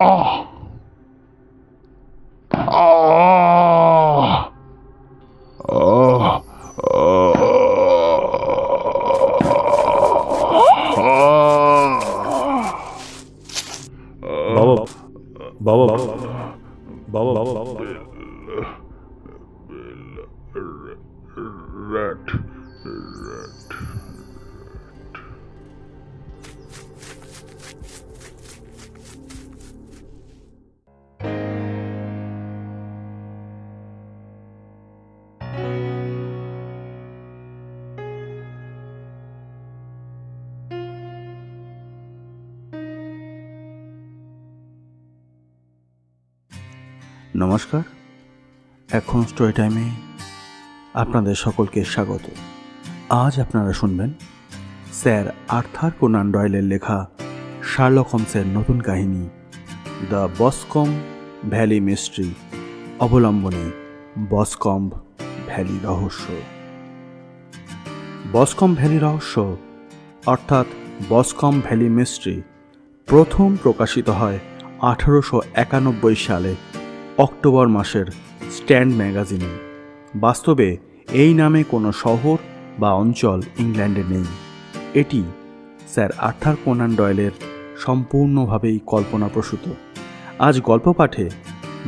বাবা বাবা বাবা rat. নমস্কার, এখন স্টোরি টাইমে আপনাদের সকলকে স্বাগত। আজ আপনারা শুনবেন স্যার আর্থার কোনান ডয়েলের লেখা শার্লক হোমসের নতুন কাহিনী দ্য বসকম্ব ভ্যালি মিস্ট্রি, অবলম্বনে বসকম্ব ভ্যালি রহস্য। বসকম্ব ভ্যালি রহস্য অর্থাৎ বসকম্ব ভ্যালি মিস্ট্রি প্রথম প্রকাশিত হয় 1891 সালে অক্টোবর মাসের স্ট্যান্ড ম্যাগাজিনে। বাস্তবে এই নামে কোনো শহর বা অঞ্চল ইংল্যান্ডে নেই। এটি স্যার আর্থার কোনান ডয়েলের সম্পূর্ণভাবেই কল্পনাপ্রসূত। আজ গল্প পাঠে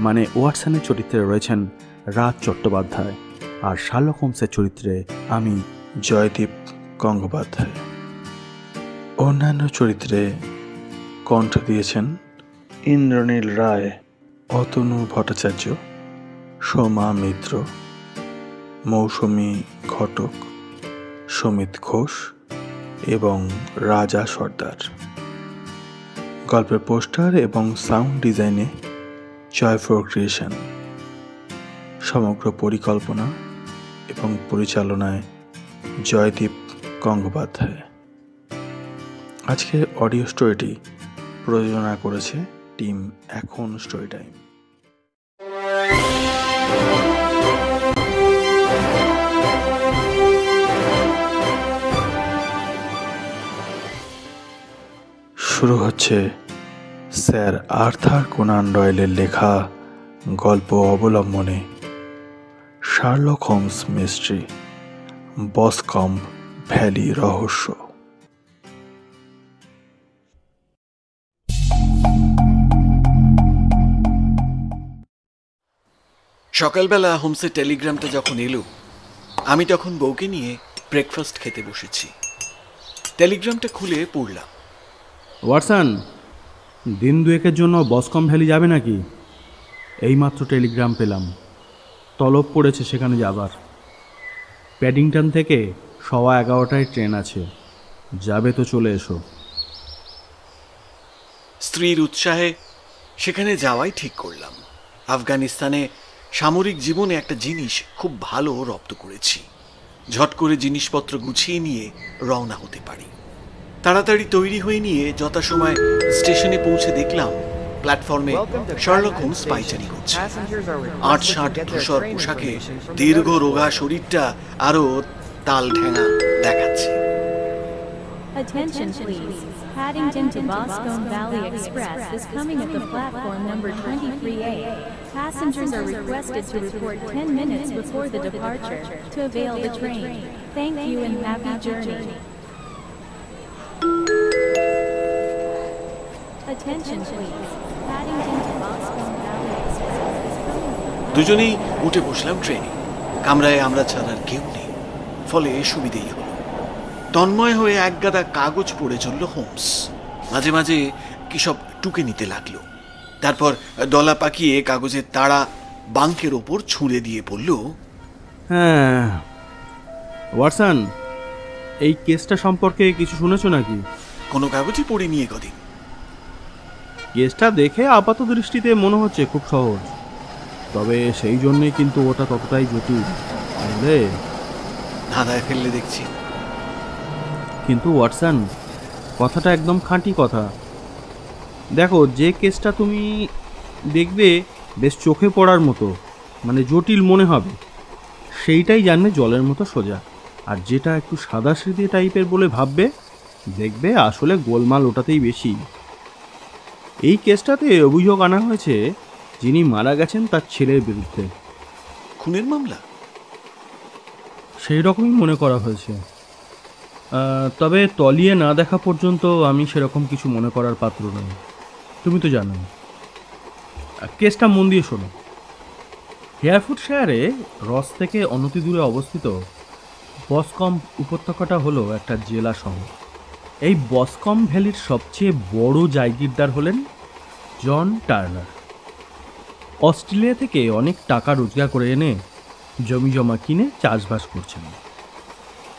মানে ওয়াটসনের চরিত্রে রয়েছেন রাজ চট্টোপাধ্যায়, আর শার্লক হোমসের চরিত্রে আমি জয়দীপ গঙ্গোপাধ্যায়। অন্যান্য চরিত্রে কণ্ঠ দিয়েছেন ইন্দ্রনীল রায়, অতনু ভট্টাচার্য, সোমা মিত্র, মৌসুমী ঘটক, সমিত ঘোষ এবং রাজা সর্দার। গল্পের পোস্টার এবং সাউন্ড ডিজাইনে জয়ফোর ক্রিয়েশন। সমগ্র পরিকল্পনা এবং পরিচালনায় জয়দীপ গঙ্গোপাধ্যায়। আজকের অডিও স্টোরিটি প্রযোজনা করেছে টিম এখন স্টোরি টাইম। শুরু হচ্ছে স্যার আর্থার কোনান ডয়েলের লেখা গল্প অবলম্বনে শার্লক হোমস মিস্ট্রি, বসকম্ব ভ্যালি রহস্য। সকালবেলা হোমসের টেলিগ্রামটা যখন এলো, আমি তখন বউকে নিয়ে ব্রেকফাস্ট খেতে বসেছি। টেলিগ্রামটা খুলে পড়লাম। ওয়াটসন, দিন দুয়েকের জন্য বসকম্ব ভ্যালি যাবে নাকি? এইমাত্র টেলিগ্রাম পেলাম, তলব পড়েছে সেখানে যাবার। প্যাডিংটন থেকে 11:15 ট্রেন আছে, যাবে তো চলে এসো। স্ত্রীর উৎসাহে সেখানে যাওয়াই ঠিক করলাম। আফগানিস্তানে সামরিক জীবনে একটা জিনিস খুব ভালো রপ্ত করেছি। ঝট করে জিনিসপত্র গুছিয়ে নিয়ে রওনা হতে পারি। তাড়াতাড়ি তৈরি হয়ে নিয়ে যথাসময় স্টেশনে পৌঁছে দেখলাম প্ল্যাটফর্মে শার্লক হোমস পায়চারি করছে। ৮-৬০ ধূসর পোশাকে দীর্ঘ রোগা শরীরটা আরো তাল ঠেঙা দেখাচ্ছে। Attention please. Paddington to Boscombe Valley Express is coming at the platform number 23A. Passengers are requested to report 10 minutes before the departure to avail the train. Thank you and happy journey. Attention please. Paddington to Boscombe Valley Express is coming. দুজনেই উঠে বসলাম ট্রেনে। কামরায় আমরা ছাড়ার কেউ নেই, ফলে সুবিধেই হলো। তন্ময় হয়ে একগাদা কাগজ পড়ে চলল হোমস। মাঝে মাঝে কি সব টুকে নিতে লাগলো। তারপর দলা পাকিয়ে কাগজের তাড়া বাঙ্কের ওপর ছুঁড়ে দিয়ে বলল, হ্যাঁ ওয়াটসন, এই কেসটা সম্পর্কে কিছু শুনেছো নাকি? কোনো কাগজই পড়ে নিয়ে কদিন। কেসটা দেখে আপাত দৃষ্টিতে মনে হচ্ছে খুব সহজ, তবে সেই জন্যই কিন্তু ওটা ততটাই জটিল, বুঝলে? ধাঁধায় ফেললে দেখছি। কিন্তু ওয়াটসন, কথাটা একদম খাঁটি কথা। দেখো, যে কেসটা তুমি দেখবে বেশ চোখে পড়ার মতো, মানে জটিল মনে হবে, সেইটাই জানবে জলের মতো সোজা। আর যেটা একটু সাদাসিধে টাইপের বলে ভাববে, দেখবে আসলে গোলমাল ওটাতেই বেশি। এই কেসটাতে অভিযোগ আনা হয়েছে যিনি মারা গেছেন তার ছেলের বিরুদ্ধে। খুনের মামলা? সেই রকমই মনে করা হয়েছে। তবে তলিয়ে না দেখা পর্যন্ত আমি সেরকম কিছু মনে করার পাত্র নই, তুমি তো জানো। কেসটা মন দিয়ে শোনো। হেয়ারফুটশায়ারে রস থেকে অনতি দূরে অবস্থিত বসকম উপত্যকাটা হলো একটা জেলা শহর। এই বসকম ভ্যালির সবচেয়ে বড় জায়গিরদার হলেন জন টার্নার। অস্ট্রেলিয়া থেকে অনেক টাকা রোজগার করে এনে জমি জমা কিনে চাষবাস করছেন।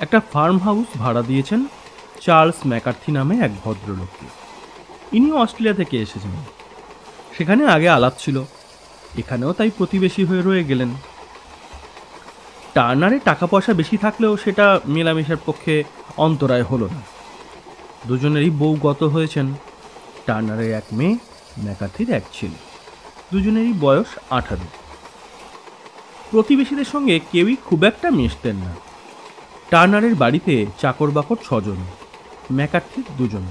একটা ফার্ম হাউস ভাড়া দিয়েছেন চার্লস ম্যাকার্থি নামে এক ভদ্রলোককে। ইনিও অস্ট্রেলিয়া থেকে এসেছেন। সেখানে আগে আলাপ ছিল, এখানেও তাই প্রতিবেশী হয়ে রয়ে গেলেন। টার্নারে টাকা পয়সা বেশি থাকলেও সেটা মেলামেশার পক্ষে অন্তরায় হলো না। দুজনেরই বউ গত হয়েছেন। টার্নারের এক মেয়ে, ম্যাকার্থির এক ছেলে। দুজনেরই বয়স 18। প্রতিবেশীদের সঙ্গে কেউই খুব একটা মিশতেন না। টার্নারের বাড়িতে চাকর বাকর 6 জন, ম্যাকার্থির 2 জন।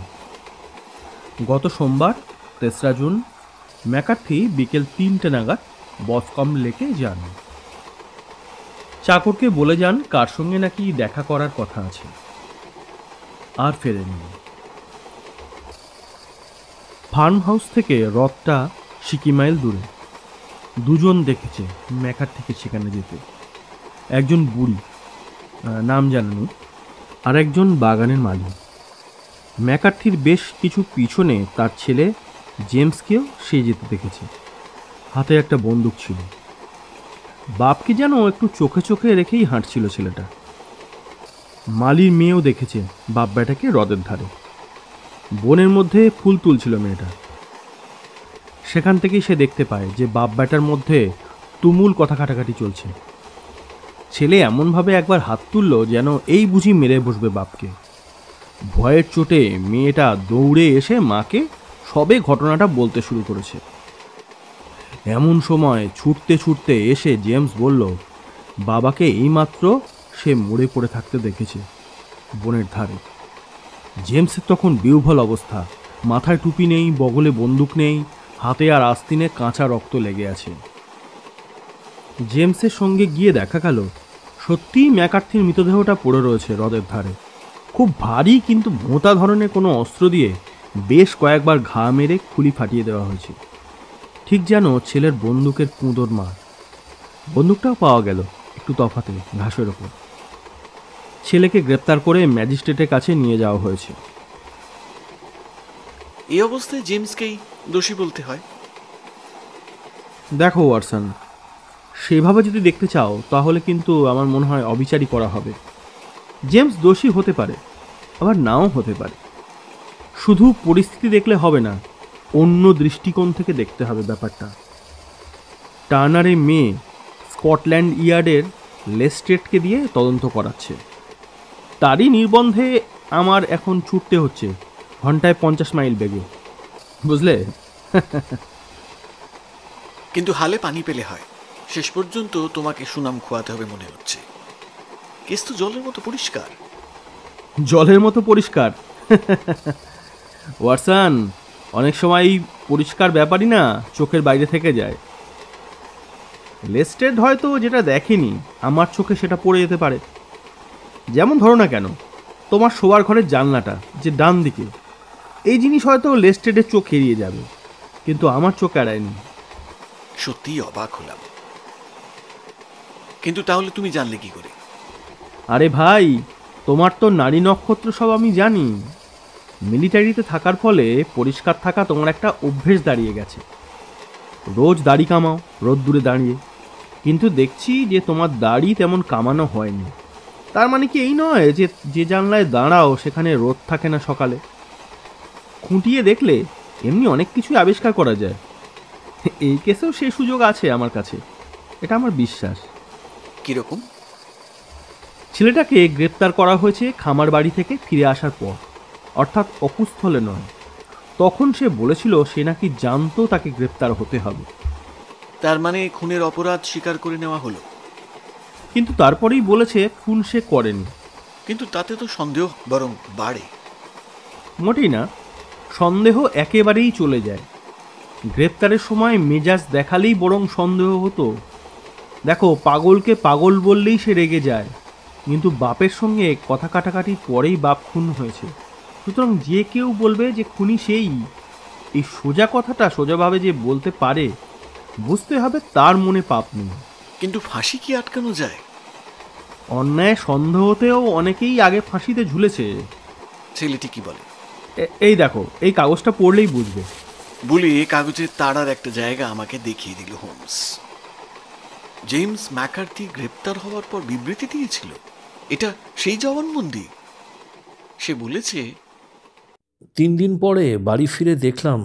গত সোমবার 3রা জুন ম্যাকার্থি বিকেল 3টে নাগাদ বসকম লেকে যান। চাকরকে বলে যান কার সঙ্গে নাকি দেখা করার কথা আছে, আর ফেরেননি। ফার্ম হাউস থেকে হ্রদটা সিকি মাইল দূরে। 2 জন দেখেছে ম্যাকার্থিকে সেখানে যেতে। একজন বুড়ি, নাম জানেনি, আর একজন বাগানের মালিক। ম্যাকার্থির বেশ কিছু পিছনে তার ছেলে জেমসকেও সে যেতে দেখেছে। হাতে একটা বন্দুক ছিল। বাপকে যেন একটু চোখে চোখে রেখেই হাঁটছিল ছেলেটা। মালির মেয়েও দেখেছে বাপ বেটাকে হ্রদের ধারে। বনের মধ্যে ফুল তুলছিল মেয়েটা। সেখান থেকেই সে দেখতে পায় যে বাপ বেটার মধ্যে তুমুল কথা কাটাকাটি চলছে। ছেলে এমনভাবে একবার হাত তুলল যেন এই বুঝি মেরে বসবে বাপকে। ভয়ের চোটে মেয়েটা দৌড়ে এসে মাকে সবে ঘটনাটা বলতে শুরু করেছে। এমন সময় ছুটতে ছুটতে এসে জেমস বলল বাবাকে এইমাত্র সে মরে পড়ে থাকতে দেখেছে বনের ধারে। জেমসের তখন বিহ্বল অবস্থা। মাথায় টুপি নেই, বগলে বন্দুক নেই, হাতে আর আস্তিনে কাঁচা রক্ত লেগে আছে। জেমসের সঙ্গে গিয়ে দেখা গেল সত্যিই ম্যাকার্থির মৃতদেহটা পড়ে রয়েছে হ্রদের ধারে। খুব ভারী কিন্তু ভোঁতা ধরনের কোনো অস্ত্র দিয়ে বেশ কয়েকবার ঘা মেরে খুলি ফাটিয়ে দেওয়া হয়েছে, ঠিক যেন ছেলের বন্দুকের কুঁদোর মার। বন্দুকটাও পাওয়া গেল একটু তফাতে ঘাসের ওপর। ছেলেকে গ্রেপ্তার করে ম্যাজিস্ট্রেটের কাছে নিয়ে যাওয়া হয়েছে। এই অবস্থায় জেমসকেই দোষী বলতে হয়। দেখো ওয়াটসন, সেভাবে যদি দেখতে চাও তাহলে কিন্তু আমার মনে হয় অবিচারই করা হবে। জেমস দোষী হতে পারে, আবার নাও হতে পারে। শুধু পরিস্থিতি দেখলে হবে না, অন্য দৃষ্টিকোণ থেকে দেখতে হবে ব্যাপারটা। টার্নারের মেয়ে স্কটল্যান্ড ইয়ার্ডের লেস্ট্রেটকে দিয়ে তদন্ত করাচ্ছে। তারই নির্বন্ধে আমার এখন ছুটতে হচ্ছে ঘন্টায় 50 মাইল বেগে, বুঝলে? কিন্তু হালে পানি পেলে হয়। শেষ পর্যন্ত তোমাকে সুনাম খোয়াতে হবে মনে হচ্ছে। কেস তো জলের মতো পরিষ্কার। জলের মতো পরিষ্কার? ওয়াটসন, অনেক সময় পরিষ্কার ব্যাপারই না চোখের বাইরে থেকে যায়। লেস্টেড হয়তো যেটা দেখেনি আমার চোখে সেটা পড়ে যেতে পারে। যেমন ধরো না কেন, তোমার শোয়ার ঘরের জানলাটা যে ডান দিকে, এই জিনিস হয়তো লেস্টেডের চোখ এড়িয়ে যাবে, কিন্তু আমার চোখ এড়ায়নি। সত্যিই অবাক হলাম। কিন্তু তাহলে তুমি জানলে কি করে? আরে ভাই, তোমার তো নারী নক্ষত্র সব আমি জানি। মিলিটারিতে থাকার ফলে পরিষ্কার থাকা তোমার একটা অভ্যেস দাঁড়িয়ে গেছে। রোজ দাড়ি কামাও রোদ্দুরে দাঁড়িয়ে, কিন্তু দেখছি যে তোমার দাড়ি তেমন কামানো হয়নি। তার মানে কি এই নয় যে যে জানলায় দাঁড়াও সেখানে রোদ থাকে না সকালে? খুঁটিয়ে দেখলে এমনি অনেক কিছুই আবিষ্কার করা যায়। এই কেসেও সেই সুযোগ আছে আমার কাছে, এটা আমার বিশ্বাস। কিরকম? ছেলেটাকে গ্রেপ্তার করা হয়েছে খামার বাড়ি থেকে ফিরে আসার পর, অর্থাৎ অকুস্থলে নয়। তখন সে বলেছিল সে নাকি জানতো তাকে গ্রেপ্তার হতে হবে। তার মানে খুনের অপরাধ স্বীকার করে নেওয়া হলো। কিন্তু তারপরেই বলেছে খুন সে করেনি। কিন্তু তাতে তো সন্দেহ বরং বাড়ে। মোটেই না, সন্দেহ একেবারেই চলে যায়। গ্রেপ্তারের সময় মেজাজ দেখালেই বরং সন্দেহ হতো। দেখো, পাগলকে পাগল বললেই সে রেগে যায়, কিন্তু বাপের সঙ্গে কথা কাটাকাটির পরেই বাপ খুন হয়েছে। সুতরাং যে কেউ বলবে যে খুনি সেই, এই সোজা কথাটা সোজাভাবে যে বলতে পারে, বুঝতে হবে তার মনে পাপ নেই। কিন্তু ফাঁসি কি আটকানো যায়? অন্যায় সন্দেহতেও অনেকেই আগে ফাঁসিতে ঝুলেছে। ছেলেটি কি বলে? এই দেখো, এই কাগজটা পড়লেই বুঝবে। বলে কাগজের তাড়ার একটা জায়গা আমাকে দেখিয়ে দিল হোমস। জেমস ম্যাকার্থি গ্রেপ্তার হওয়ার পর বিবৃতি দিয়েছিল। এটা সেই জবানবন্দি। সে বলেছে, 3 দিন পরে বাড়ি ফিরে দেখলাম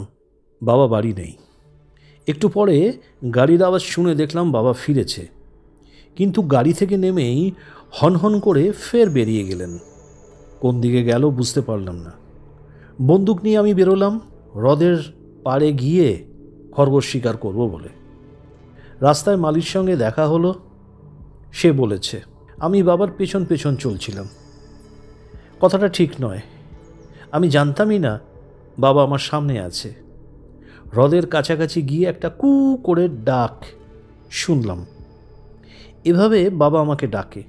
বাবা বাড়ি নেই। একটু পরে গাড়ির আওয়াজ শুনে দেখলাম বাবা ফিরেছে, কিন্তু গাড়ি থেকে নেমেই হনহন করে ফের বেরিয়ে গেলেন। কোন দিকে গেল বুঝতে পারলাম না। বন্দুক নিয়ে আমি বেরোলাম হ্রদের পাড়ে গিয়ে খরগোশ শিকার করব বলে। রাস্তায় মালির সঙ্গে দেখা হলো। সে বলেছে আমি বাবার পেছন পেছন চলছিলাম। কথাটা ঠিক নয়। আমি জানতামই না বাবা আমার সামনে আছে। হ্রদের কাছাকাছি গিয়ে একটা কু করে ডাক শুনলাম। এভাবে বাবা আমাকে ডাকে,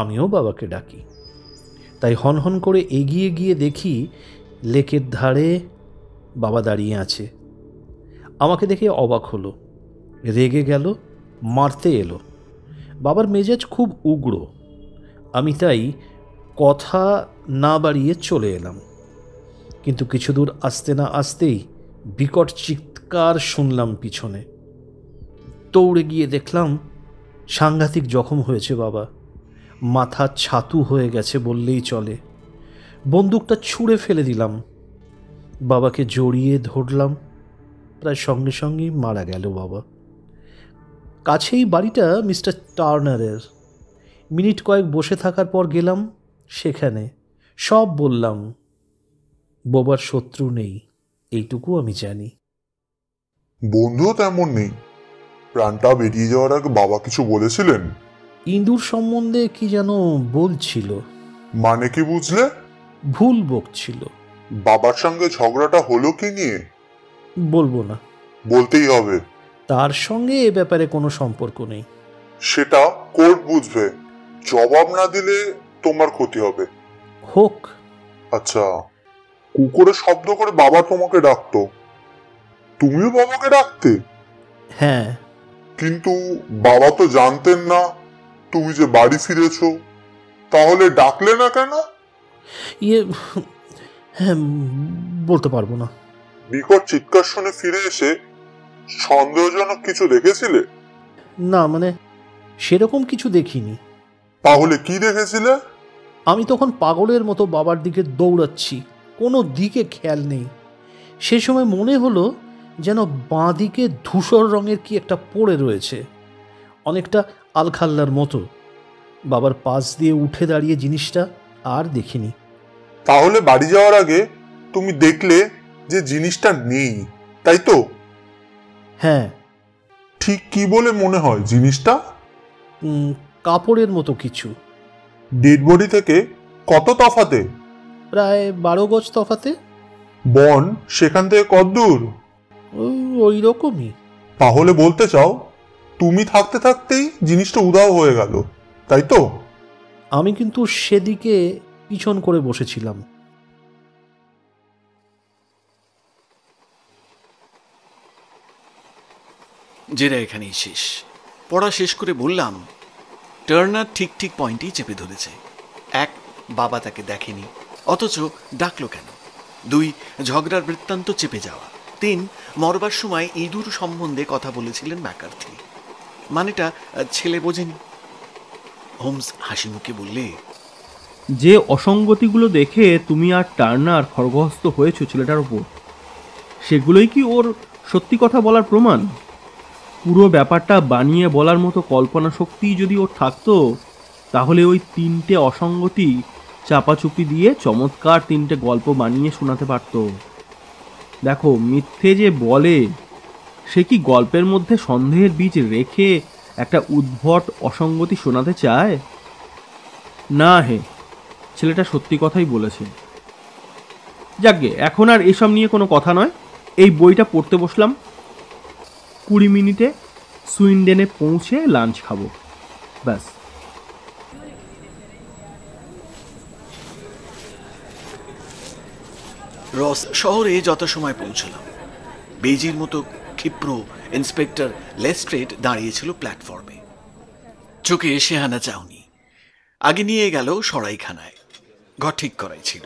আমিও বাবাকে ডাকি। তাই হনহন করে এগিয়ে গিয়ে দেখি লেকের ধারে বাবা দাঁড়িয়ে আছে। আমাকে দেখে অবাক হলো, রেগে গেল, মারতে এলো। বাবার মেজাজ খুব উগ্র। আমি তাই কথা না বাড়িয়ে চলে এলাম। কিন্তু কিছু দূর আসতে না আসতেই বিকট চিৎকার শুনলাম পিছনে। দৌড়ে গিয়ে দেখলাম সাংঘাতিক জখম হয়েছে বাবা, মাথা ছাতু হয়ে গেছে বললেই চলে। বন্দুকটা ছুঁড়ে ফেলে দিলাম, বাবাকে জড়িয়ে ধরলাম। প্রায় সঙ্গে সঙ্গেই মারা গেল বাবা। কাছেই বাড়িটা মিস্টার টার্নারের। মিনিট কয়েক বসে থাকার পর গেলাম সেখানে, সব বললাম। বাবার শত্রু নেই, এইটুকু আমি জানি। বন্ধুও তেমন নেই। প্রাণটা বেরিয়ে যাওয়ার আগে বাবা কিছু বলেছিলেন? ইঁদুর সম্বন্ধে কি যেন বলছিল। মানে কি বুঝলে? ভুল বকছিল। বাবার সঙ্গে ঝগড়াটা হলো কি নিয়ে? বলবো না। বলতেই হবে। তার সঙ্গে এ ব্যাপারে কোনো সম্পর্ক নেই। সেটা কোর্ট বুঝবে। জবাব না দিলে তোমার ক্ষতি হবে। হোক। আচ্ছা, কুকুরে শব্দ করে বাবা তোমাকে ডাকতো, তুমিও বাবাকে ডাকতে? হ্যাঁ। কিন্তু বাবা তো জানতেন না তুমি যে বাড়ি ফিরেছো, তাহলে ডাকলে না কেন? হ্যাঁ, বলতে পারবো না। বিকট চিৎকার শুনে ফিরে এসে সন্দেহজনক কিছু দেখেছিলে? না, মানে সেরকম কিছু দেখিনি। তাহলে কি দেখেছিলে? আমি তখন পাগলের মতো বাবার দিকে দৌড়াচ্ছি, কোনো দিকে খেয়াল নেই। সে সময় মনে হলো যেন বাঁ দিকে ধূসর রঙের কি একটা পড়ে রয়েছে, অনেকটা আলখাল্লার মতো। বাবার পাশ দিয়ে উঠে দাঁড়িয়ে জিনিসটা আর দেখিনি। তাহলে বাড়ি যাওয়ার আগে তুমি দেখলে যে জিনিসটা নেই, তাই তো? হ্যাঁ। ঠিক কি বলে মনে হয় জিনিসটা? কাপড়ের মতো কিছু। ডেড বডি থেকে কত তফাতে? প্রায় 12 গজ তফাতে। বন সেখান থেকে কত দূর? ওই রকমই। তাহলে বলতে চাও তুমি থাকতে থাকতেই জিনিসটা উধাও হয়ে গেল, তাই তো? আমি কিন্তু সেদিকে পিছন করে বসেছিলাম। যেটা এখানেই শেষ। পড়া শেষ করে বললাম, টার্নার ঠিক ঠিক পয়েন্টেই চেপে ধরেছে। 1, বাবা তাকে দেখেনি, অথচ ডাকলো কেন? 2, ঝগড়ার বৃত্তান্ত চেপে যাওয়া। 3, মরবার সময় ইঁদুর সম্বন্ধে কথা বলেছিলেন ম্যাকার্থি। মানেটা ছেলে বোঝেনি। হোমস হাসি মুখে বললে, যে অসঙ্গতিগুলো দেখে তুমি আর টার্নার খড়গহস্ত হয়েছ ছেলেটার ওপর, সেগুলোই কি ওর সত্যি কথা বলার প্রমাণ? পুরো ব্যাপারটা বানিয়ে বলার মতো কল্পনা শক্তি যদি ওর থাকতো, তাহলে ওই 3টে অসঙ্গতি চাপাচুপি দিয়ে চমৎকার 3টে গল্প বানিয়ে শোনাতে পারত। দেখো, মিথ্যে যে বলে সে কি গল্পের মধ্যে সন্দেহের বীজ রেখে একটা উদ্ভট অসঙ্গতি শোনাতে চায়? না হে, ছেলেটা সত্যি কথাই বলেছে। যাকগে, এখন আর এসব নিয়ে কোনো কথা নয়। এই বইটা পড়তে বসলাম, 20 মিনিটে সুইন্ডেনে পৌঁছে লাঞ্চ খাবো, ব্যাস। রস শহরে যথাসময় পৌঁছলাম। বেজির মতো ক্ষিপ্র ইন্সপেক্টর লেস্ট্রেড দাঁড়িয়েছিল প্ল্যাটফর্মে। চোখে শেহানা চাউনি। আগে নিয়ে গেল সরাইখানায়। ঘর ঠিক করাই ছিল।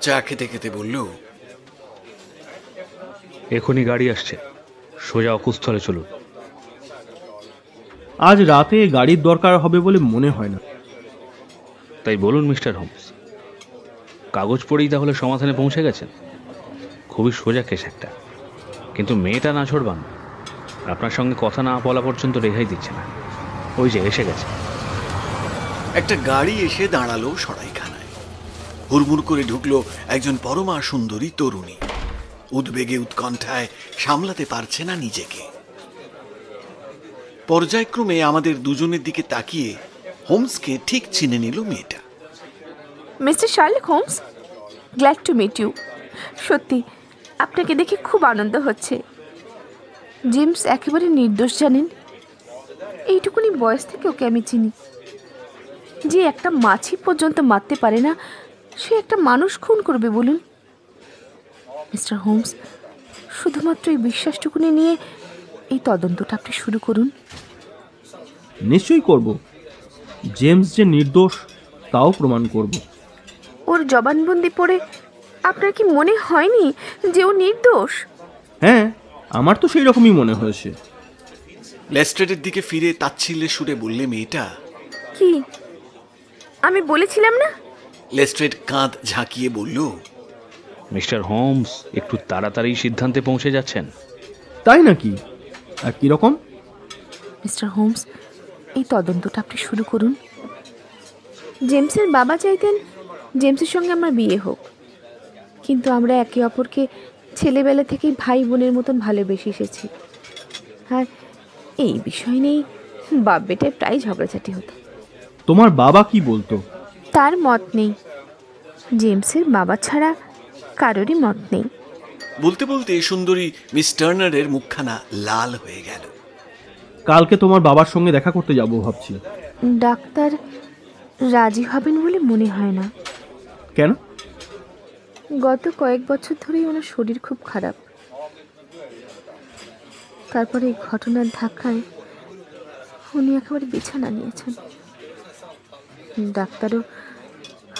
চা খেতে খেতে বলল, এখনই গাড়ি আসছে, সোজা অকুস্থলে চলুন। আজ রাতে গাড়ির দরকার হবে বলে মনে হয় না। তাই বলুন মিস্টার হোমস, কাগজ পড়েই তাহলে সমাধানে পৌঁছে গেছেন? খুবই সোজা কেস একটা, কিন্তু মেয়েটা না ছড়বান, আপনার সঙ্গে কথা না বলা পর্যন্ত রেহাই দিচ্ছে না। ওই যে এসে গেছে। একটা গাড়ি এসে দাঁড়ালো সরাইখানায়। হুড়মুড় করে ঢুকলো একজন পরমা সুন্দরী তরুণী। উদ্বেগে উৎকণ্ঠায় সামলাতে পারছে না নিজেকে। পর্যায়ক্রমে আমাদের দুজনের দিকে তাকিয়ে হোমসকে ঠিক চিনে নিল মেয়েটা। Mister Sherlock Holmes, glad to meet you. সত্যি আপনাকে দেখে খুব আনন্দ হচ্ছে। জেমস একেবারে নির্দোষ, জানেন। এইটুকুনি বয়স থেকে ওকে আমি চিনি। যে একটা মাছি পর্যন্ত মারতে পারে না, সে একটা মানুষ খুন করবে বলুন? মিস্টার হোমস, শুধুমাত্র এই বিশ্বাসটুকুনি নিয়ে এই তদন্তটা আপনি শুরু করুন। নিশ্চয়ই করব। জেমস যে নির্দোষ তাও প্রমাণ করব। ওর জবানবন্দি পড়ে আপনার কি মনে হয়নি যে ও নির্দোষ? হ্যাঁ, আমার তো সেই রকমই মনে হয়েছে। লেস্ট্রেডের দিকে ফিরে তাচ্ছিল্যের সুরে বললে মেয়েটা, কি আমি বলেছিলাম না? লেস্ট্রেড কাঁধ ঝাঁকিয়ে বলল, মিস্টার হোমস একটু তাড়াতাড়ি সিদ্ধান্তে পৌঁছে যাচ্ছেন। তাই নাকি? আর কীরকম? মিস্টার হোমস, এই তদন্তটা আপনি শুরু করুন। জেমসের বাবা চাইতেন জেমসের সঙ্গে আমার বিয়ে হোক, কিন্তু আমরা একে অপরকে ছেলেবেলা থেকেই ভাই বোনের মতন ভালোবেসে এসেছি। আর এই বিষয় নিয়েই বাপ বেটায় প্রায় ঝগড়াঝাটি হতো। তোমার বাবা কি বলতো? তার মত নেই। জেমসের বাবা ছাড়া কারোরই মত নেই। বলতে বলতে সুন্দরী মিস টার্নারের মুখখানা লাল হয়ে গেল। কালকে তোমার বাবার সঙ্গে দেখা করতে যাব ভাবছি। ডাক্তার রাজি হবেন বলে মনে হয় না। কেন? গত কয়েক বছর ধরেই ওনার শরীর খুব খারাপ। তারপরে এই ঘটনার ধাক্কায় উনি একেবারে বিছানা নিয়েছেন। ডাক্তারও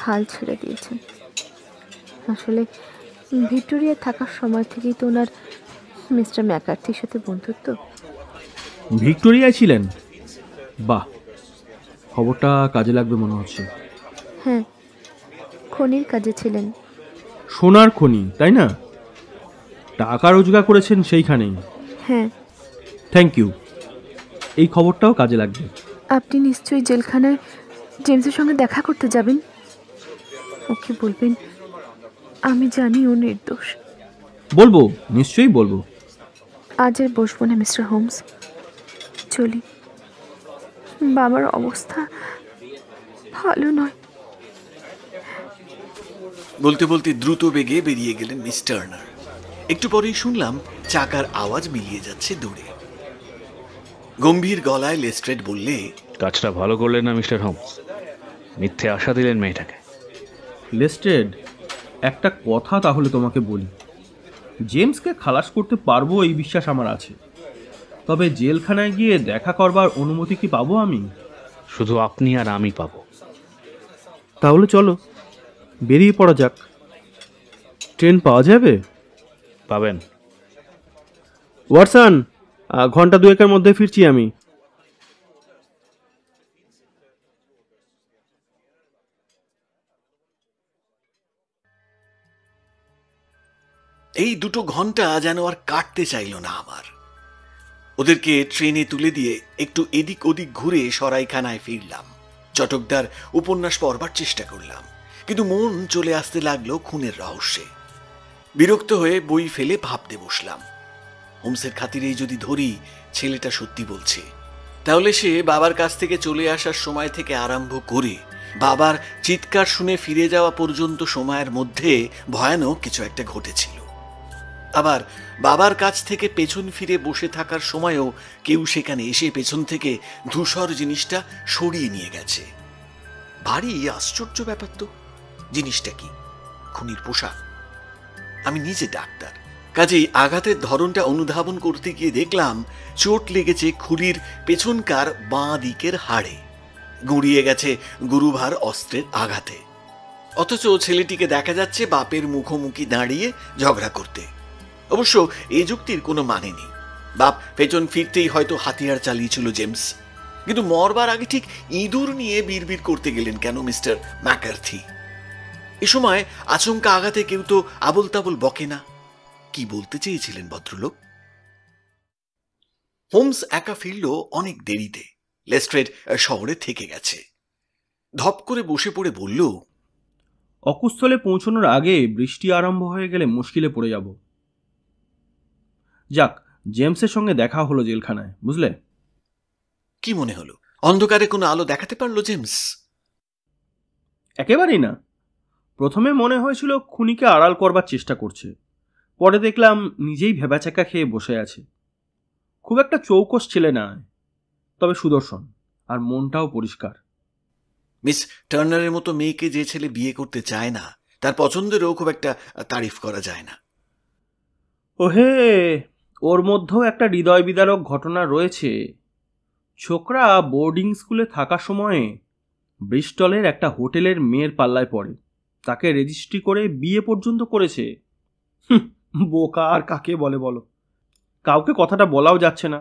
হাল ছেড়ে দিয়েছেন। আসলে ভিক্টোরিয়া থাকার সময় থেকেই তো ওনার মিস্টার ম্যাকার্থির সাথে বন্ধুত্ব। ভিক্টোরিয়ায় ছিলেন? বাহ, খবরটা কাজে লাগবে মনে হচ্ছে। হ্যাঁ, খনির কাজে ছিলেন। সোনার খনি, তাই না? টাকা রোজগার করেছেন সেইখানেই। হ্যাঁ। থ্যাংক ইউ, এই খবরটাও কাজে লাগবে। আপনি নিশ্চয়ই জেলখানায় জেমসের সঙ্গে দেখা করতে যাবেন। ওকে বলবেন আমি জানি ও নির্দোষ। বলবো, নিশ্চয়ই বলবো। আজ আর বসবো না মিস্টার হোমস, চলি। বাবার অবস্থা ভালো নয়। বলতে বলতে দ্রুত বেগে বেরিয়ে গেলেন মিস টার্নার। একটু পরেই শুনলাম চাকার আওয়াজ মিলিয়ে যাচ্ছে দূরে। গম্ভীর গলায় লেস্ট্রেড বললে, কাজটা ভালো করলেন না মিস্টার হোমস, মিথ্যে আশা দিলেন মেয়েটাকে। লেস্ট্রেড, একটা কথা তাহলে তোমাকে বলি। জেমসকে খালাস করতে পারবো এই বিশ্বাস আমার আছে, তবে জেলখানায় গিয়ে দেখা করবার অনুমতি কি পাবো আমি? শুধু আপনি আর আমি পাবো। তাহলে চলো বেরিয়ে পড়া যাক। ট্রেন পাওয়া যাবে? পাবেন। ওয়াটসন, ঘন্টা দুয়েকের মধ্যে ফিরছি আমি। এই দুটো ঘন্টা যেন আর কাটতে চাইল না আমার। ওদেরকে ট্রেনে তুলে দিয়ে একটু এদিক ওদিক ঘুরে সরাইখানায় ফিরলাম। চটকদার উপন্যাস পড়বার চেষ্টা করলাম, কিন্তু মন চলে আসতে লাগলো খুনের রহস্যে। বিরক্ত হয়ে বই ফেলে ভাবতে বসলাম। হোমসের খাতিরেই যদি ধরি ছেলেটা সত্যি বলছে, তাহলে সে বাবার কাছ থেকে চলে আসার সময় থেকে আরম্ভ করে বাবার চিৎকার শুনে ফিরে যাওয়া পর্যন্ত সময়ের মধ্যে ভয়ানক কিছু একটা ঘটেছিল। আবার বাবার কাছ থেকে পেছন ফিরে বসে থাকার সময়ও কেউ সেখানে এসে পেছন থেকে ধূসর জিনিসটা সরিয়ে নিয়ে গেছে। ভারী আশ্চর্য ব্যাপার তো। জিনিসটা কি? খুনির পোশাক। আমি নিজে ডাক্তার, কাজেই আঘাতের ধরনটা অনুধাবন করতে গিয়ে দেখলাম চোট লেগেছে খুলির পেছনকার বাঁ দিকের হাড়ে, গুঁড়িয়ে গেছে গুরুভার অস্ত্রের আঘাতে। অথচ ছেলেটিকে দেখা যাচ্ছে বাপের মুখোমুখি দাঁড়িয়ে ঝগড়া করতে। অবশ্য এই যুক্তির কোনো মানে নেই। বাপ পেছন ফিরতেই হয়তো হাতিয়ার চালিয়েছিল জেমস, কিন্তু মরবার আগে ঠিক ইঁদুর নিয়ে বিড়বিড় করতে গেলেন কেন মিস্টার ম্যাকার্থি? এ সময় আচমকা আঘাতে কেউ তো আবল তাবল বকে না। কি বলতে চেয়েছিলেন ভদ্রলোক? হোমস একা ফিরল অনেক দেরিতে। লেস্ট্রেড শহরে থেকে গেছে। ধপ করে বসে পড়ে বলল, অকুস্থলে পৌঁছানোর আগে বৃষ্টি আরম্ভ হয়ে গেলে মুশকিলে পড়ে যাব। যাক, জেমসের সঙ্গে দেখা হলো জেলখানায়, বুঝলে? কি মনে হলো? অন্ধকারে কোনো আলো দেখাতে পারলো জেমস? একেবারেই না। প্রথমে মনে হয়েছিল খুনিকে আড়াল করবার চেষ্টা করছে, পরে দেখলাম নিজেই ভেবাচাকা খেয়ে বসে আছে। খুব একটা চৌকস ছেলে না, তবে সুদর্শন, আর মনটাও পরিষ্কার। মিস টার্নারের মতো মেয়েকে যে ছেলে বিয়ে করতে চায় না, তার পছন্দেরও খুব একটা তারিফ করা যায় না। ওহে, ওর মধ্যেও একটা হৃদয় বিদারক ঘটনা রয়েছে। ছোকরা বোর্ডিং স্কুলে থাকার সময়ে ব্রিস্টলের একটা হোটেলের মেয়ের পাল্লায় পড়ে, তাকে রেজিস্ট্রি করে বিয়ে পর্যন্ত করেছে। বোকা আর কাকে বলে বলো? কাউকে কথাটা বলাও যাচ্ছে না।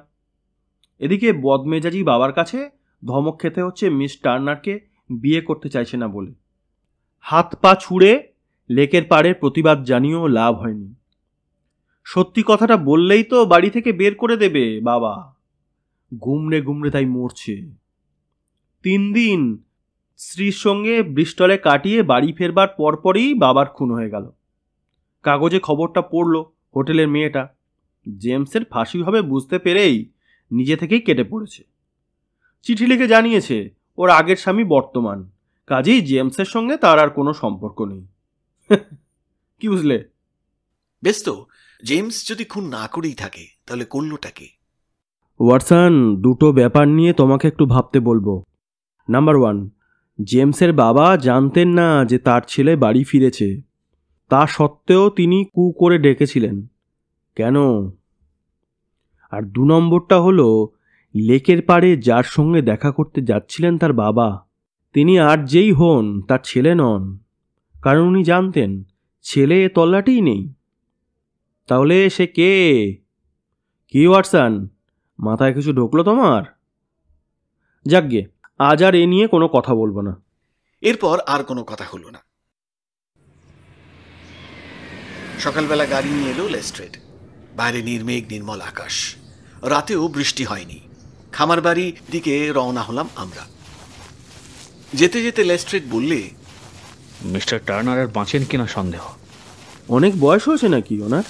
এদিকে বদমেজাজি বাবার কাছে ধমক খেতে হচ্ছে মিস টার্নারকে বিয়ে করতে চাইছে না বলে। হাত পা ছুঁড়ে লেকের পাড়ে প্রতিবাদ জানিয়েও লাভ হয়নি। সত্যি কথাটা বললেই তো বাড়ি থেকে বের করে দেবে বাবা। গুমড়ে গুমড়ে তাই মরছে। 3 দিন স্ত্রীর সঙ্গে ব্রিস্টলে কাটিয়ে বাড়ি ফেরবার পরপরই বাবার খুন হয়ে গেল। কাগজে খবরটা পড়ল হোটেলের মেয়েটা। জেমসের ফাঁসি হবে বুঝতে পেরেই নিজে থেকেই কেটে পড়েছে। চিঠি লিখে জানিয়েছে ওর আগের স্বামী বর্তমান, কাজেই জেমসের সঙ্গে তার আর কোনো সম্পর্ক নেই। কি বুঝলে? বেশ তো, জেমস যদি খুন না করেই থাকে তাহলে করলোটাকে? ওয়াটসন, দুটো ব্যাপার নিয়ে তোমাকে একটু ভাবতে বলবো। নাম্বার 1, জেমসের বাবা জানতেন না যে তার ছেলে বাড়ি ফিরেছে, তা সত্ত্বেও তিনি কু করে ডেকেছিলেন কেন? আর 2 নম্বরটা হলো, লেকের পাড়ে যার সঙ্গে দেখা করতে যাচ্ছিলেন তার বাবা, তিনি আর যেই হন তার ছেলে নন, কারণ উনি জানতেন ছেলে এ তল্লাটেই নেই। তাহলে সে কে? কি ওয়াটসন, মাথায় কিছু ঢুকলো তোমার? যাকগে, আজ আর এ নিয়ে কোনো কথা বলবো না। এরপর আর কোনো কথা হলো না। সকালবেলা গাড়ি নিয়ে এলো লেস্ট্রেড। বাইরে নির্মেঘ নির্মল আকাশ। রাতেও বৃষ্টি হয়নি। খামার বাড়ির দিকে রওনা হলাম আমরা। যেতে যেতে লেস্ট্রেড বললে, মিস্টার টার্নার আর বাঁচেন কিনা সন্দেহ। অনেক বয়স হয়েছে নাকি ওনার?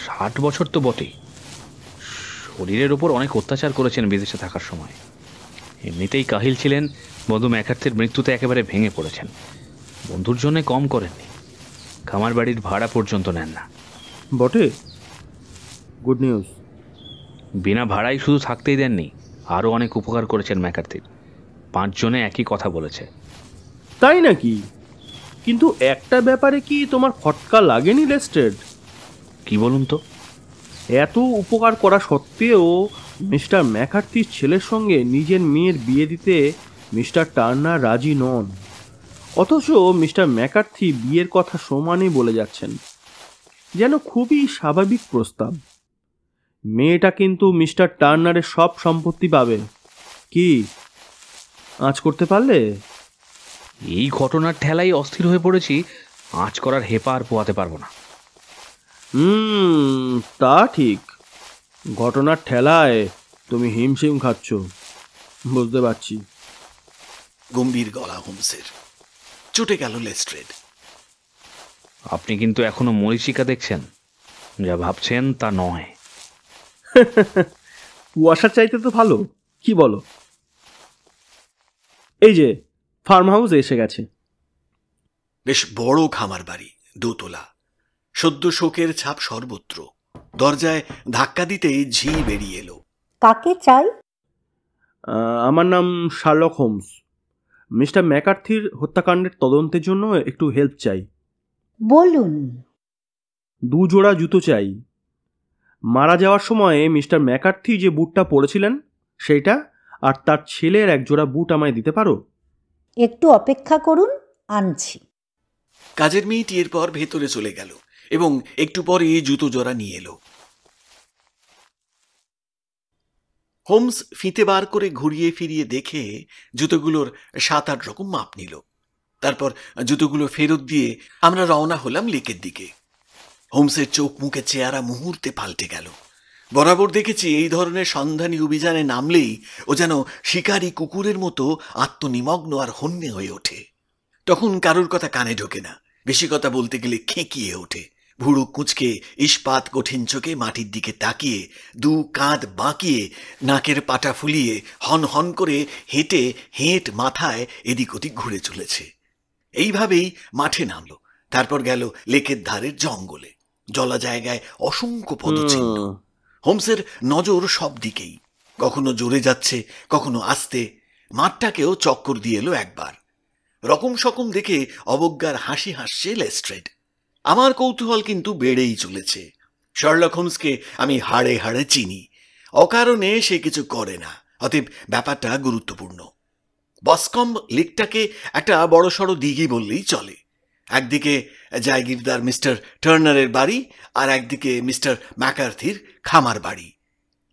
60 বছর তো বটেই। শরীরের ওপর অনেক অত্যাচার করেছেন বিদেশে থাকার সময়। এমনিতেই কাহিল ছিলেন, বন্ধু ম্যাকার্থির মৃত্যুতে একেবারে ভেঙে পড়েছেন। বন্ধুর জন্য কম করেননি, খামার বাড়ির ভাড়া পর্যন্ত নেন না। বটে, গুড নিউজ। বিনা ভাড়াই শুধু থাকতেই দেননি, আরও অনেক উপকার করেছেন ম্যাকার্থির। 5 জনে একই কথা বলেছে। তাই নাকি? কিন্তু একটা ব্যাপারে কি তোমার খটকা লাগেনি লেস্ট্রেড? কি বলুন তো? এত উপকার করা সত্ত্বেও মিস্টার ম্যাকার্থির ছেলের সঙ্গে নিজের মেয়ের বিয়ে দিতে মিস্টার টার্নার রাজি নন, অথচ মিস্টার ম্যাকার্থি বিয়ের কথা সমানে বলে যাচ্ছেন, যেন খুবই স্বাভাবিক প্রস্তাব। মেয়েটা কিন্তু মিস্টার টার্নারের সব সম্পত্তি পাবে। কি আঁচ করতে পারলে? এই ঘটনার ঠেলাই অস্থির হয়ে পড়েছি। আঁচ করার হেপা আর পোয়াতে পারবো না। তা ঠিক। ঘটনার ঠেলায় তুমি হিমশিম খাচ্ছ, বুঝতে পারছি। গম্ভীর গলা হোমসের। চটে গেল লেস্ট্রেড। আপনি কিন্তু এখনো মরীচিকা দেখছেন, যা ভাবছেন তা নয়। কুয়াশার চাইতে তো ভালো, কি বলো? এই যে ফার্ম হাউস এসে গেছে। বেশ বড় খামার বাড়ি, 2 তলা। সদ্য শোকের ছাপ সর্বত্র। দরজায় ধাক্কা দিতেই ঝি বেরিয়ে এলো। কাকে চাই? আমার নাম শার্লক হোমস। মিস্টার ম্যাকার্থির হত্যাকাণ্ডের তদন্তের জন্য একটু হেল্প চাই। বলুন। 2 জোড়া জুতো চাই। মারা যাওয়ার সময় মিস্টার ম্যাকার্থি যে বুটটা পরেছিলেন সেইটা, আর তার ছেলের 1 জোড়া বুট আমায় দিতে পারো? একটু অপেক্ষা করুন, আনছি। কাজের মেয়েটি এরপর ভেতরে চলে গেল এবং একটু পরে জুতো জোড়া নিয়ে এলো। হোমস ফিতে বার করে ঘুরিয়ে ফিরিয়ে দেখে জুতোগুলোর 7-8 রকম মাপ নিল। তারপর জুতোগুলো ফেরত দিয়ে আমরা রওনা হলাম লেকের দিকে। হোমসের চোখ মুখে চেহারা মুহূর্তে পাল্টে গেল। বরাবর দেখেছি এই ধরনের সন্ধানী অভিযানে নামলেই ও যেন শিকারী কুকুরের মতো আত্মনিমগ্ন আর হন্যে হয়ে ওঠে। তখন কারোর কথা কানে ঢোকে না, বেশি কথা বলতে গেলে খেঁকিয়ে ওঠে। ভুরু কুঁচকে ইস্পাত কঠিন চোখে মাটির দিকে তাকিয়ে 2 কাঁধ বাঁকিয়ে নাকের পাটা ফুলিয়ে হন হন করে হেঁটে হেঁট মাথায় এদিক ওদিক ঘুরে চলেছে। এইভাবেই মাঠে নামলো। তারপর গেল লেকের ধারের জঙ্গলে। জলা জায়গায় অসংখ্য পদচিহ্ন। হোমসের নজর সব দিকেই, কখনো জোরে যাচ্ছে, কখনো আস্তে। মাঠটাকেও চক্কর দিয়ে এলো একবার। রকম সকম দেখে অবজ্ঞার হাসি হাসছে লেস্ট্রেড। আমার কৌতূহল কিন্তু বেড়েই চলেছে। শার্লক হোমসকে আমি হাড়ে হাড়ে চিনি। অকারণে সে কিছু করে না, অতএব ব্যাপারটা গুরুত্বপূর্ণ। বসকম লেকটাকে একটা বড়সড় দিঘি বললেই চলে। একদিকে জায়গিরদার মিস্টার টার্নারের বাড়ি, আর একদিকে মিস্টার ম্যাকার্থির খামার বাড়ি।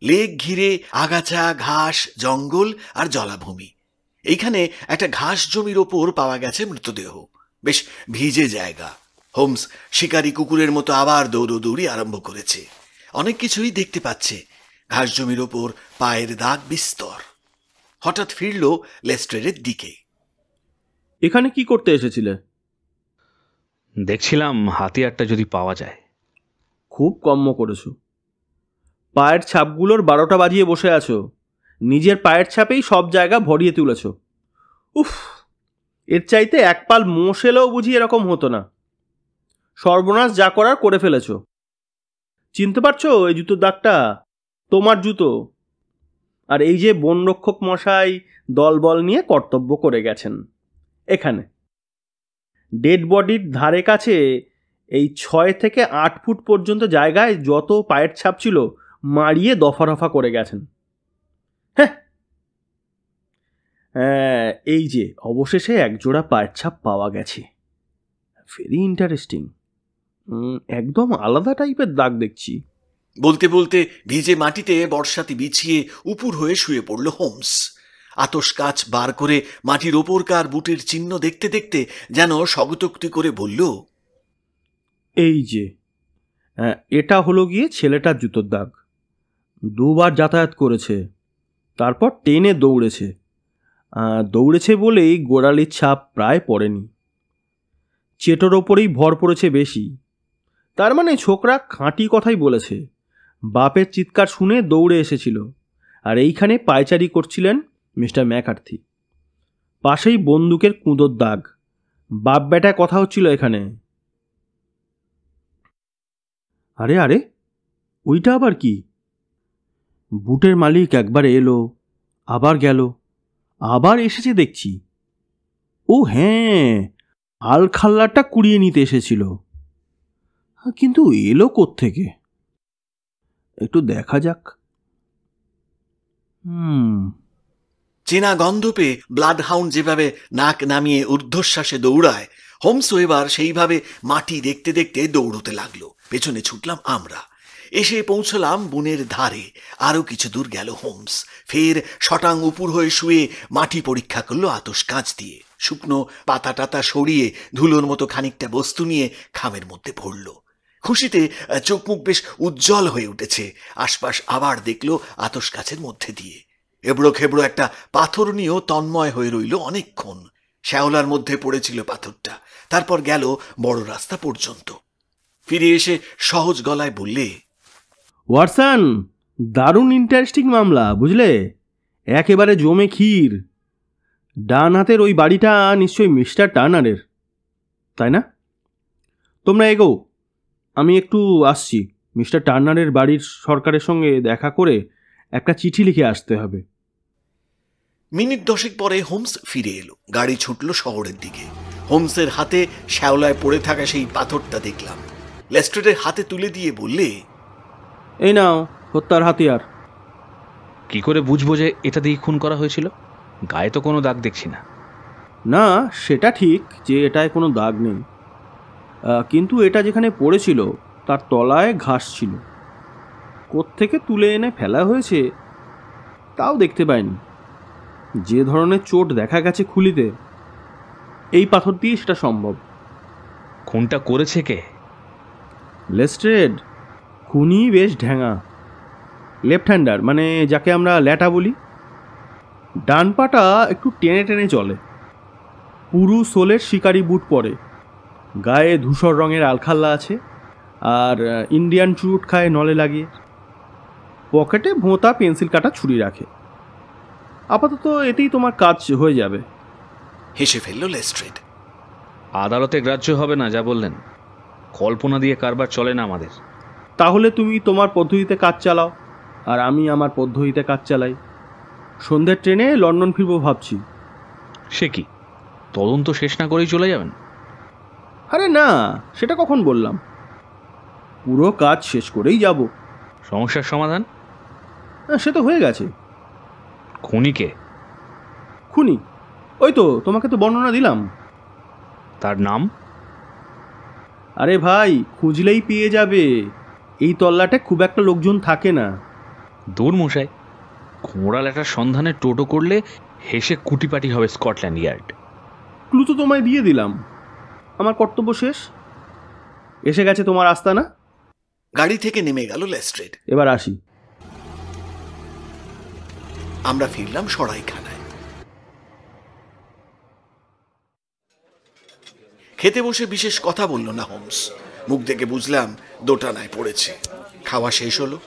লেক ঘিরে আগাছা, ঘাস, জঙ্গল আর জলাভূমি। এইখানে একটা ঘাস জমির ওপর পাওয়া গেছে মৃতদেহ। বেশ ভিজে জায়গা। হোমস শিকারী কুকুরের মতো আবার দৌড়দৌড়ি আরম্ভ করেছে। অনেক কিছুই দেখতে পাচ্ছে। ঘাস জমির ওপর পায়ের দাগ বিস্তর। হঠাৎ ফিরল লেস্ট্রেডের দিকে। এখানে কি করতে এসেছিলে? দেখছিলাম হাতিয়ারটা যদি পাওয়া যায়। খুব কম্ম করেছো। পায়ের ছাপগুলোর 12টা বাজিয়ে বসে আছো। নিজের পায়ের ছাপেই সব জায়গা ভরিয়ে তুলেছ। উফ, এর চাইতে 1 পাল মোষ এলেও বুঝি এরকম হতো না। সর্বনাশ যা করার করে ফেলেছ। চিনতে পারছো এই জুতোর দাগটা? তোমার জুতো। আর এই যে বনরক্ষক মশাই দলবল নিয়ে কর্তব্য করে গেছেন এখানে। ডেড বডির ধারে কাছে এই 6 থেকে 8 ফুট পর্যন্ত জায়গায় যত পায়ের ছাপ ছিল মারিয়ে দফা রফা করে গেছেন। হ্যাঁ, এই যে অবশেষে 1 জোড়া পায়ের ছাপ পাওয়া গেছে। Very interesting. একদম আলাদা টাইপের দাগ দেখছি। বলতে বলতে ভিজে মাটিতে বর্ষাতি বিছিয়ে উপুর হয়ে শুয়ে পড়ল হোমস। আতস কাচ বার করে মাটির ওপরকার বুটের চিহ্ন দেখতে দেখতে যেন স্বগতোক্তি করে বলল, এই যে এটা হলো গিয়ে ছেলেটার জুতোর দাগ। 2 বার যাতায়াত করেছে, তারপর ট্রেনে দৌড়েছে বলেই গোড়ালির ছাপ প্রায় পড়েনি। চেটোর ওপরেই ভর পড়েছে বেশি। তার মানে ছোকরা খাঁটি কথাই বলেছে। বাপের চিৎকার শুনে দৌড়ে এসেছিল। আর এইখানে পায়চারি করছিলেন মিস্টার ম্যাকার্থি। পাশেই বন্দুকের কুঁদোর দাগ। বাপ বেটা কথা হচ্ছিল এখানে। আরে আরে, ওইটা আবার কি? বুটের মালিক একবার এলো, আবার গেল, আবার এসেছে দেখছি। ও হ্যাঁ, আলখাল্লাটা কুড়িয়ে নিতে এসেছিল। কিন্তু এলো কোত্থেকে? একটু দেখা যাক। চেনা গন্ধ পেয়ে ব্লাড হাউন্ড যেভাবে নাক নামিয়ে ঊর্ধ্বশ্বাসে দৌড়ায়, হোমসও এবার সেইভাবে মাটি দেখতে দেখতে দৌড়তে লাগলো। পেছনে ছুটলাম আমরা। এসে পৌঁছলাম বনের ধারে। আরো কিছু দূর গেল হোমস। ফের শটাং উপুর হয়ে শুয়ে মাটি পরীক্ষা করলো আতস কাঁচ দিয়ে। শুকনো পাতা টাতা সরিয়ে ধুলোর মতো খানিকটা বস্তু নিয়ে খামের মধ্যে ভরল। খুশিতে চোখ মুখ বেশ উজ্জ্বল হয়ে উঠেছে। আশপাশ আবার দেখলো আতস কাছের মধ্যে দিয়ে। এবড়ো খেবড়ো একটা পাথর নিয়েও তন্ময় হয়ে রইল অনেকক্ষণ। শ্যাওলার মধ্যে পড়েছিল পাথরটা। তারপর গেল বড় রাস্তা পর্যন্ত। ফিরে এসে সহজ গলায় বললে, ওয়াটসন, দারুণ ইন্টারেস্টিং মামলা, বুঝলে? একেবারে জমে ক্ষীর। ডান হাতের ওই বাড়িটা নিশ্চয়ই মিস্টার টার্নারের, তাই না? তোমরা এগো, আমি একটু আসছি, মিস্টার টার্নারের বাড়ির সরকারের সঙ্গে দেখা করে একটা চিঠি লিখে আসতে হবে। মিনিট 10 পরে হোমস ফিরে এলো। গাড়ি ছুটল শহরের দিকে। হোমসের হাতে শ্যাওলায় পড়ে থাকা সেই পাথরটা দেখলাম। লেস্ট্রেডের হাতে তুলে দিয়ে বললে, এই নাও হত্যার হাতিয়ার। কি করে বুঝবো যে এটা দিয়ে খুন করা হয়েছিল? গায়ে তো কোনো দাগ দেখছি না। না, সেটা ঠিক যে এটায় কোনো দাগ নেই, কিন্তু এটা যেখানে পড়েছিল তার তলায় ঘাস ছিল। কোত্থেকে তুলে এনে ফেলা হয়েছে তাও দেখতে পাইনি। যে ধরনের চোট দেখা গেছে খুলিতে, এই পাথর দিয়ে সেটা সম্ভব। খুনটা করেছে কে? লেস্ট্রেড খুনি বেশ ঢ্যাঙা, লেফট হ্যান্ডার, মানে যাকে আমরা ল্যাটা বলি। ডান পাটা একটু টেনে টেনে চলে, পুরু সোলের শিকারি বুট পরে, গায়ে ধূসর রঙের আলখাল্লা আছে, আর ইন্ডিয়ান চুরুট খায় নলে লাগিয়ে। পকেটে ভোঁতা পেন্সিল কাটা ছুরি রাখে। আপাতত এতেই তোমার কাজ হয়ে যাবে। হেসে ফেলল লেস্ট্রেড। আদালতে গ্রাহ্য হবে না যা বললেন। কল্পনা দিয়ে কারবার চলে না আমাদের। তাহলে তুমি তোমার পদ্ধতিতে কাজ চালাও, আর আমি আমার পদ্ধতিতে কাজ চালাই। সন্ধ্যের ট্রেনে লন্ডন ফিরবো ভাবছি। সে কি, তদন্ত শেষ না করেই চলে যাবেন? আরে না, সেটা কখন বললাম? পুরো কাজ শেষ করেই যাব। সমস্যার সমাধান? সে তো হয়ে গেছে। খুনিকে? খুনি ওই তো, তোমাকে তো বর্ণনা দিলাম। তার নাম? আরে ভাই, খুঁজলেই পেয়ে যাবে। এই তল্লাটে খুব একটা লোকজন থাকে না। দূর মশাই, ঘোড়া লেটার সন্ধানে টোটো করলে হেসে কুটিপাটি হবে স্কটল্যান্ড ইয়ার্ড। ক্লু তো তোমায় দিয়ে দিলাম, আমার কর্তব্য শেষ। এসে গেছে তোমার আস্তানা। গাড়ি থেকে নেমে গেল লেস্ট্রেড। এবার আসি। আমরা ফিরলাম সরাইখানায়। খেতে বসে বিশেষ কথা বলল না হোমস। মুখ দেখে বুঝলাম দোটানায় পড়েছে। খাওয়া শেষ হলো।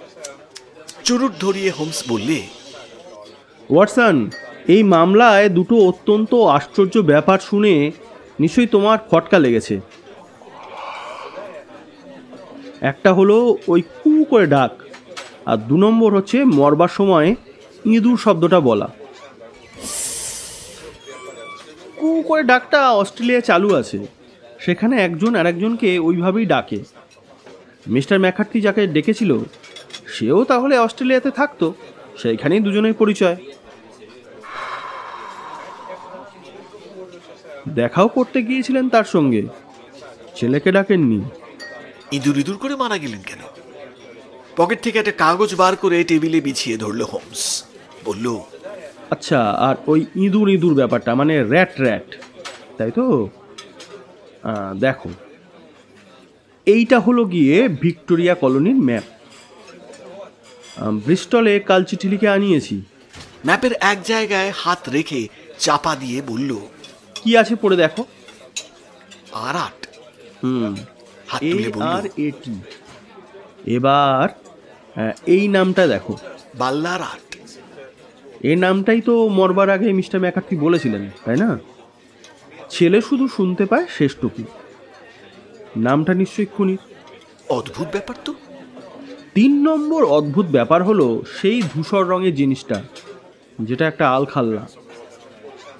চুরুট ধরিয়ে হোমস বললে, ওয়াটসন, এই মামলায় দুটো অত্যন্ত আশ্চর্য ব্যাপার শুনে নিশ্চয়ই তোমার খটকা লেগেছে। একটা হলো ওই কু করে ডাক, আর 2 নম্বর হচ্ছে মরবার সময় ইঁদুর শব্দটা বলা। কু করে ডাকটা অস্ট্রেলিয়ায় চালু আছে, সেখানে একজন আর একজনকে ওইভাবেই ডাকে। মিস্টার ম্যাকার্থি যাকে ডেকেছিল সেও তাহলে অস্ট্রেলিয়াতে থাকতো, সেইখানেই দুজনের পরিচয়। দেখাও করতে গিয়েছিলেন তার সঙ্গে, ছেলেকে ডাকেননি। ইঁদুর ইঁদুর করে মারা গেলেন কেন? পকেট থেকে একটা কাগজ বার করে টেবিলে বিছিয়ে ধরল হোমস। বলল, আচ্ছা, আর ওই ইঁদুর ইঁদুর ব্যাপারটা, মানে র্যাট র্যাট, তাই তো? দেখো, এইটা হলো গিয়ে ভিক্টোরিয়া কলোনির ম্যাপ। ব্রিস্টলে কাল চিঠি লিখে আনিয়েছি। ম্যাপের এক জায়গায় হাত রেখে চাপা দিয়ে বলল, কি আছে পড়ে দেখো। আর8। হাত তুলে বলল, ARAT। এবার এই নামটা দেখো, বাল্লার 8। এই নামটাই তো মরবার আগে মিস্টার ম্যাকার্থি বলেছিলেন, তাই না? ছেলে শুধু শুনতে পায় শেষটুকু। নামটা নিশ্চয়ই খুনির। অদ্ভুত ব্যাপার তো। 3 নম্বর অদ্ভুত ব্যাপার হলো সেই ধূসর রঙের জিনিসটা, যেটা একটা আলখাল্লা।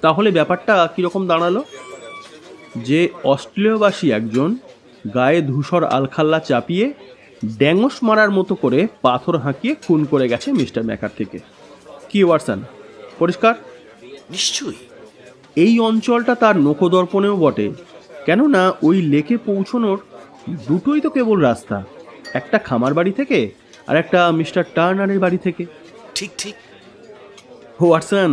তাহলে ব্যাপারটা কীরকম দাঁড়ালো? যে অস্ট্রেলিয়াবাসী একজন গায়ে ধূসর আলখাল্লা চাপিয়ে ড্যাঙস মারার মতো করে পাথর হাঁকিয়ে খুন করে গেছে মিস্টার ম্যাকার্থিকে। কি ওয়াটসন, পরিষ্কার? নিশ্চয়ই। এই অঞ্চলটা তার নখদর্পণেও বটে, কেননা ওই লেকে পৌঁছনোর দুটোই তো কেবল রাস্তা, একটা খামার বাড়ি থেকে আর একটা মিস্টার টার্নারের বাড়ি থেকে। ঠিক ঠিক। ওয়াটসন,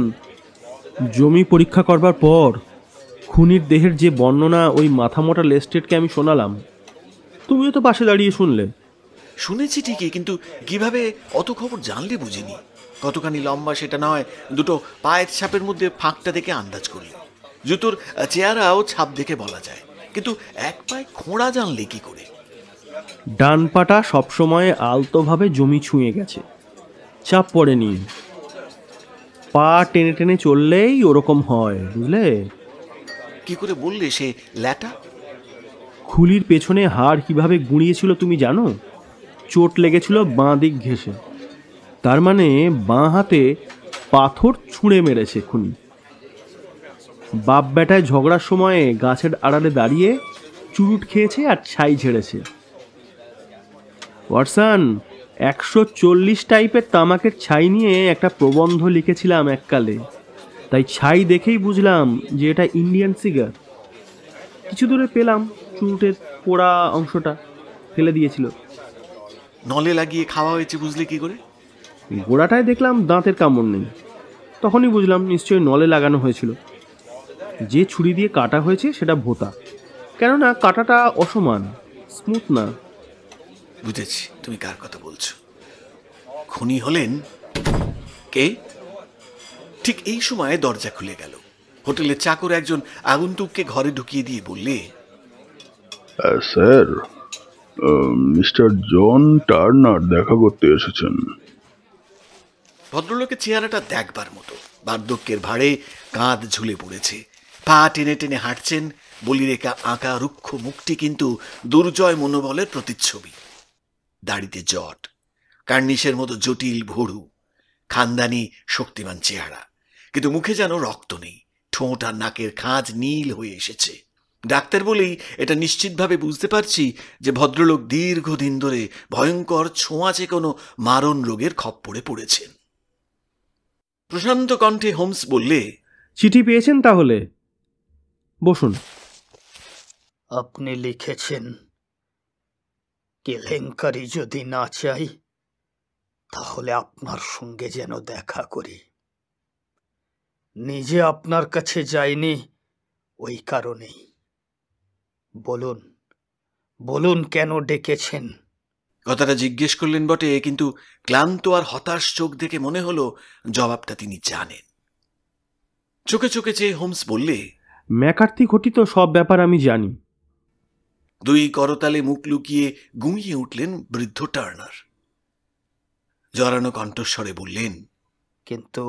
জমি পরীক্ষা করবার পর খুনির দেহের যে বর্ণনা ওই মাথামোটা লেস্ট্রেডকে আমি শোনালাম, তুমিও তো পাশে দাঁড়িয়ে শুনলে। শুনেছি ঠিকই, কিন্তু কিভাবে অত খবর জানলে বুঝিনি। কতখানি লম্বা সেটা নয়, দুটো পায়ের ছাপের মধ্যে ফাঁকটা দেখে আন্দাজ করলে। জুতোর চেহারাও ছাপ দেখে বলা যায়, কিন্তু এক পায়ে খোঁড়া জানলে কি করে? ডান পাটা সবসময় আলতোভাবে জমি ছুঁয়ে গেছে, চাপ পড়েনি। পা টেনে টেনে চললেই ওরকম হয়, বুঝলে? কি করে বললে সে ল্যাটা? খুলির পেছনে হাড় কিভাবে গুঁড়িয়েছিল তুমি জানো? চোট লেগেছিল বাঁ দিক ঘেঁষে। তার মানে বাঁ হাতে পাথর ছুঁড়ে মেরেছে খুনি। বাপ বেটায় ঝগড়ার সময়ে গাছের আড়ালে দাঁড়িয়ে চুরুট খেয়েছে আর ছাই ঝেড়েছে। ওয়াটসন, 140 টাইপের তামাকের ছাই নিয়ে একটা প্রবন্ধ লিখেছিলাম এককালে, তাই ছাই দেখেই বুঝলাম যে এটা ইন্ডিয়ান সিগার। কিছু দূরে পেলাম চুরুটের পোড়া অংশটা, ফেলে দিয়েছিল। নলে লাগিয়ে খাওয়া হয়েছে বুঝলে কি করে? গোড়াটায় দেখলাম দাঁতের কামড় নেই, তখনই বুঝলাম নিশ্চয়ই নলে লাগানো হয়েছিল। যে ছুরি দিয়ে কাটা হয়েছে সেটা ভোঁতা, কেননা কাটাটা অসমান, স্মুথ না। বুঝেছি তুমি কার কথা বলছো। খুনি হলেন কে? ঠিক এই সময় দরজা খুলে গেল। হোটেলের চাকর একজন আগন্তুককে ঘরে ঢুকিয়ে দিয়ে বললে, স্যার, মিস্টার জন টার্নার দেখা করতে এসেছেন। ভদ্রলোকের চেহারাটা দেখবার মতো। বার্ধক্যের ভাড়ে কাঁধ ঝুলে পড়েছে, পা টেনে টেনে হাঁটছেন। বলিরেখা আঁকা রুক্ষ মুখটি কিন্তু দুর্জয় মনোবলের প্রতিচ্ছবি। দাড়িতে জট, কার্নিশের মতো জটিল ভরু, খানদানি শক্তিমান চেহারা, কিন্তু মুখে যেন রক্ত নেই। ঠোঁট আর নাকের খাঁজ নীল হয়ে এসেছে। ডাক্তার বলেই এটা নিশ্চিতভাবে বুঝতে পারছি যে ভদ্রলোক দীর্ঘদিন ধরে ভয়ঙ্কর ছোঁয়াচে কোনো মারণ রোগের খপ্পরে পড়েছেন। প্রশান্ত কণ্ঠে হোমস বললে, চিঠি পেয়েছেন তাহলে? বসুন। আপনি লিখেছেন, কেলেঙ্কারি যদি না চাই তাহলে আপনার সঙ্গে যেন দেখা করি। নিজে আপনার কাছে যাইনি ওই কারণেই। বলুন বলুন কেন ডেকেছেন? কথাটা জিজ্ঞেস করলেন বটে, কিন্তু ক্লান্ত আর হতাশ চোখ দেখে মনে হলো জবাবটা তিনি জানেন। চোখে চোখে চেয়ে হোমস বললে, ম্যাকার্থি ঘটিত সব ব্যাপার আমি জানি। দুই করতালে মুখ লুকিয়ে গুঁইয়ে উঠলেন বৃদ্ধ টার্নার। জড়ানো কণ্ঠস্বরে বললেন, কিন্তু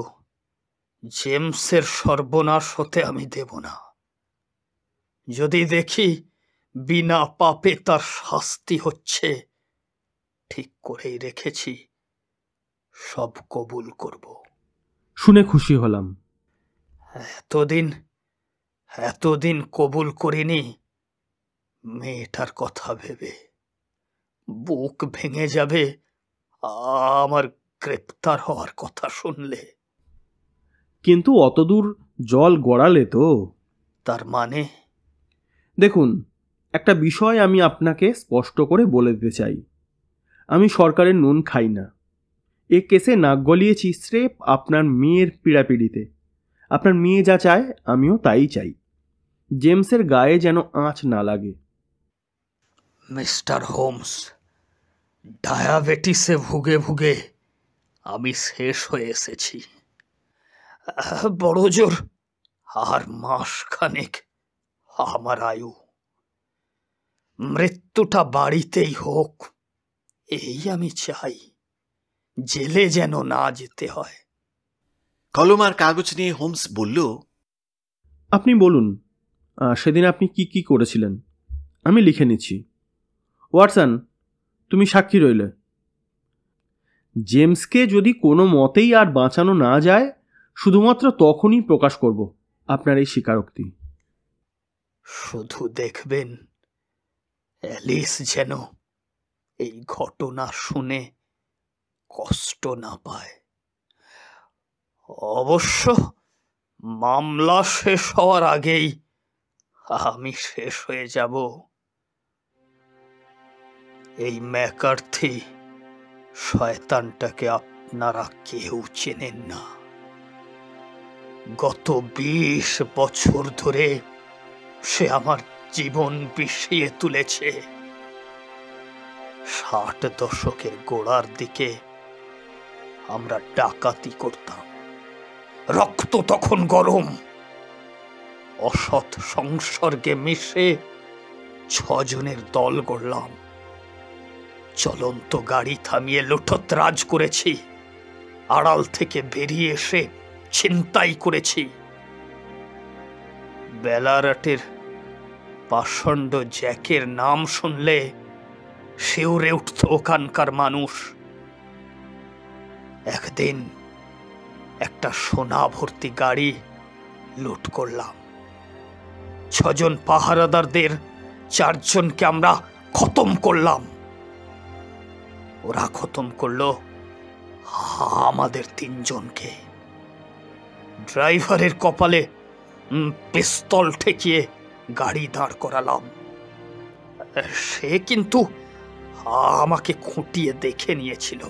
জেমসের সর্বনাশ হতে আমি দেব না। যদি দেখি বিনা পাপে তার শাস্তি হচ্ছে, ঠিক করেই রেখেছি, সব কবুল করব। শুনে খুশি হলাম। এতদিন কবুল করিনি মেয়েটার কথা ভেবে। বুক ভেঙে যাবে আমার গ্রেপ্তার হওয়ার কথা শুনলে। কিন্তু অতদূর জল গড়ালে তো? তার মানে? দেখুন, একটা বিষয় আমি আপনাকে স্পষ্ট করে বলে দিতে চাই। আমি সরকারের নুন খাই না। এ কেসে নাক গলিয়েছি স্রেফ আপনার মেয়ের পীড়াপিড়িতে। আপনার মেয়ে যা চায় আমিও তাই চাই। জেমসের গায়ে যেন আঁচ না লাগে। মিস্টার হোমস, ডায়াবেটিসে ভুগে ভুগে আমি শেষ হয়ে এসেছি। বড় জোর আর মাসখানেক আমার আয়ু। মৃত্যুটা বাড়িতেই হোক, এই আমি চাই। জেলে যেন না যেতে হয়। কলম আর কাগজ নিয়ে হোমস বলল, আপনি বলুন, সেদিন আপনি কি কি করেছিলেন? আমি লিখে নিচ্ছি। ওয়াটসন, তুমি সাক্ষী রইলে। জেমসকে যদি কোনো মতেই আর বাঁচানো না যায়, শুধুমাত্র তখনই প্রকাশ করব আপনার এই স্বীকারোক্তি। শুধু দেখবেন অ্যালিস যেন এই ঘটনা শুনে কষ্ট না পায়। অবশ্য মামলা শেষ হওয়ার আগেই আমি শেষ হয়ে যাব। এই ম্যাকার্থি শয়তানটাকে আপনারা কেউ চেনেন না। গত 20 বছর ধরে সে আমার জীবন বিষিয়ে তুলেছে। 60 দশকের গোড়ার দিকে আমরা ডাকাতি করতাম। রক্ত তখন গরম। অসৎ সংসর্গে মিশে 6 জনের দল গড়লাম। চলন্ত গাড়ি থামিয়ে লুঠতরাজ করেছি। আড়াল থেকে বেরিয়ে এসে ছিনতাই করেছি। বেলারাটের পাষণ্ড জ্যাকের নাম শুনলে শিউরে উঠত ওখানকার মানুষ। একদিন একটা সোনা ভর্তি গাড়ি লুট করলাম। 6 জন পাহারাদারদের 4 জনকে আমরা খতম করলাম। ওরা খতম করলো আমাদের 3 জনকে। ড্রাইভারের কপালে পিস্তল ঠেকিয়ে গাড়ি দাঁড় করালাম। সে কিন্তু আমাকে খুঁটিয়ে দেখে নিয়েছিল।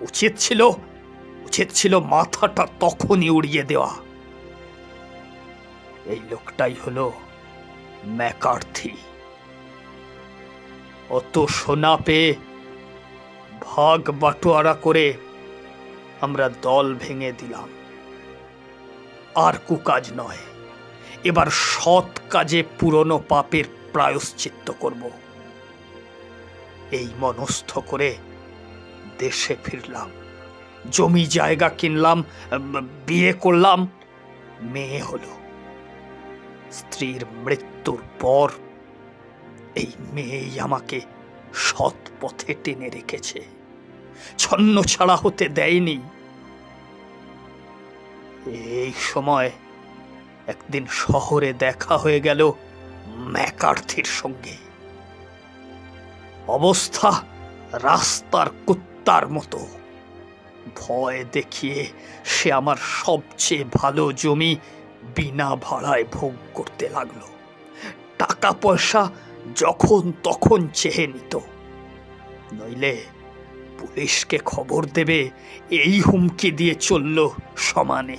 উচিত ছিল মাথাটা তখনই উড়িয়ে দেওয়া। এই লোকটাই হলো ম্যাকার্থি। অত সোনা পেয়ে ভাগ বাটোয়ারা করে আমরা দল ভেঙে দিলাম। আর কুকাজ নয়, এবার সৎ কাজে পুরনো পাপের প্রায়শ্চিত্ত করব। এই মনস্থ করে দেশে ফিরলাম। জমি জায়গা কিনলাম, বিয়ে করলাম, মেয়ে হলো। স্ত্রীর মৃত্যুর পর এই মেয়েই আমাকে সৎ পথে টেনে রেখেছে, ছন্ন ছাড়া হতে দেয়নি। এই সময় একদিন শহরে দেখা হয়ে গেল ম্যাকার্থির সঙ্গে। অবস্থা রাস্তার কুত্তার মতো। ভয় দেখিয়ে সে আমার সবচেয়ে ভালো জমি বিনা ভাড়ায় ভোগ করতে লাগলো। টাকা পয়সা যখন তখন চেয়ে নিত, নইলে পুলিশকে খবর দেবে এই হুমকি দিয়ে চলল সমানে।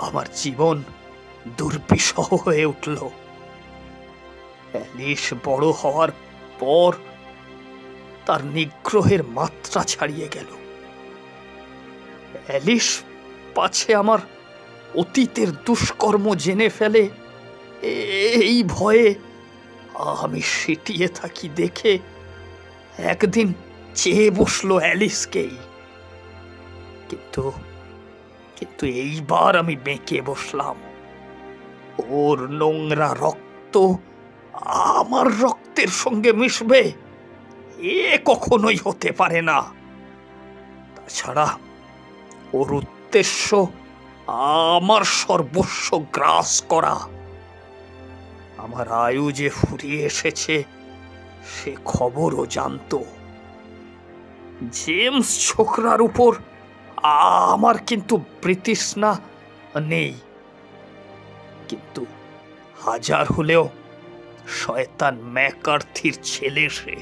আমার জীবন দুর্বিষহ হয়ে উঠল। অ্যালিস বড় হওয়ার পর তার নিগ্রহের মাত্রা ছাড়িয়ে গেল। অ্যালিস পাছে আমার অতীতের দুষ্কর্ম জেনে ফেলে, এই ভয়ে আমি সিটিয়ে থাকি দেখে একদিন চেয়ে বসলো অ্যালিসকেই। কিন্তু এইবার আমি বেঁকে বসলাম। ওর নোংরা রক্ত আমার রক্তের সঙ্গে মিশবে, এ কখনোই হতে পারে না। তাছাড়া ওর উদ্দেশ্য আমার সর্বস্ব গ্রাস করা। আমার আয়ু যে ফুরিয়ে এসেছে সে খবরও জানতো। জেমস ছোকরার উপর আমার কিন্তু বৃতৃষ্ণা নেই, কিন্তু হাজার হলেও শয়তান ম্যাকার্থির ছেলে সে।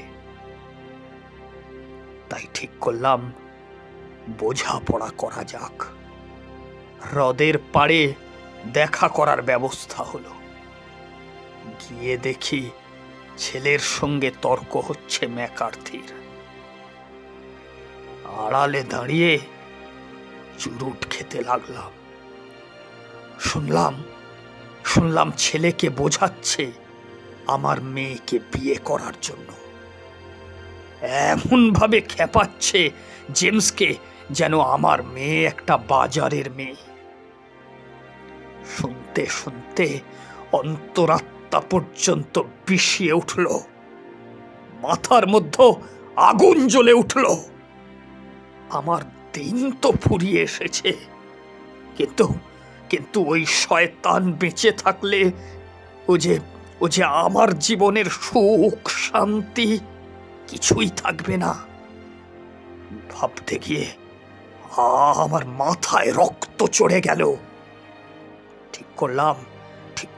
তাই ঠিক করলাম বোঝাপড়া করা যাক। হ্রদের পাড়ে দেখা করার ব্যবস্থা হলো। গিয়ে দেখি ছেলের সঙ্গে তর্ক হচ্ছে ম্যাকার্থির। আড়ালে দাঁড়িয়ে চুরুট খেতে লাগলাম। শুনলাম ছেলেকে বোঝাচ্ছে আমার মেয়েকে বিয়ে করার জন্য। এমন ভাবে খেপাচ্ছে জেমসকে যেন আমার মেয়ে একটা বাজারের মেয়ে। শুনতে শুনতে অন্তরাত্মা পর্যন্ত বিষিয়ে উঠল, মাথার মধ্যে আগুন জ্বলে উঠল। আমার দিন তো ফুরিয়ে এসেছে, কিন্তু ওই শয়তান বেঁচে থাকলে ও যে আমার জীবনের সুখ শান্তি কিছুই থাকবে না। ভাবতে গিয়ে আমার মাথায় রক্ত চড়ে গেল। ঠিক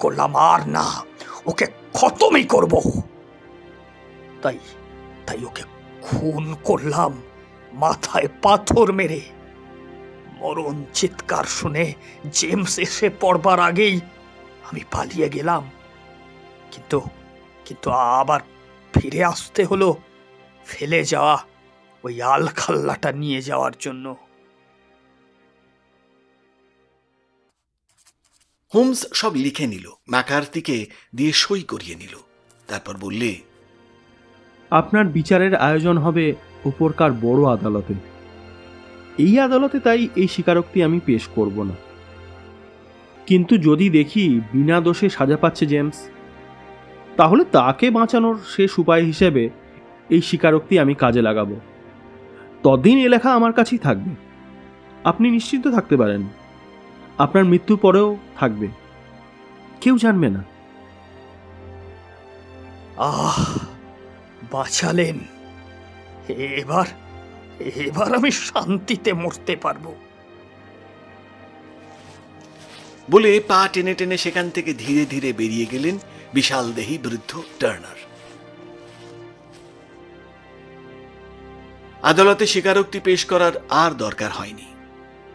করলাম আর না, ওকে খতমই করব। তাই ওকে খুন করলাম মাথায় পাথর মেরে। মরণ চিৎকার শুনে জেমস এসে পড়বার আগেই আমি পালিয়ে গেলাম। কিন্তু আবার ফিরে আসতে হলো ফেলে যাওয়া ওই আলখাল্লাটা নিয়ে যাওয়ার জন্য। হোমস সব লিখে নিল, ম্যাকার্থিকে দিয়ে সই করিয়ে নিল। তারপর বললে, আপনার বিচারের আয়োজন হবে উপরকার বড় আদালতে। এই আদালতে তাই এই স্বীকারোক্তি আমি পেশ করব না। কিন্তু যদি দেখি বিনা দোষে সাজা পাচ্ছে জেমস, তাহলে তাকে বাঁচানোর শেষ উপায় হিসেবে এই স্বীকারোক্তি আমি কাজে লাগাবো। ততদিন এ লেখা আমার কাছেই থাকবে। আপনি নিশ্চিন্ত থাকতে পারেন, আপনার মৃত্যুর পরেও থাকবে, কেউ জানবে না। আহ, বাঁচালেন। এবার এবার আমি শান্তিতে মরতে পারবো। বলে পা টেনে টেনে সেখান থেকে ধীরে ধীরে বেরিয়ে গেলেন বিশাল দেহী বৃদ্ধ টার্নার। আদালতে স্বীকারোক্তি পেশ করার আর দরকার হয়নি।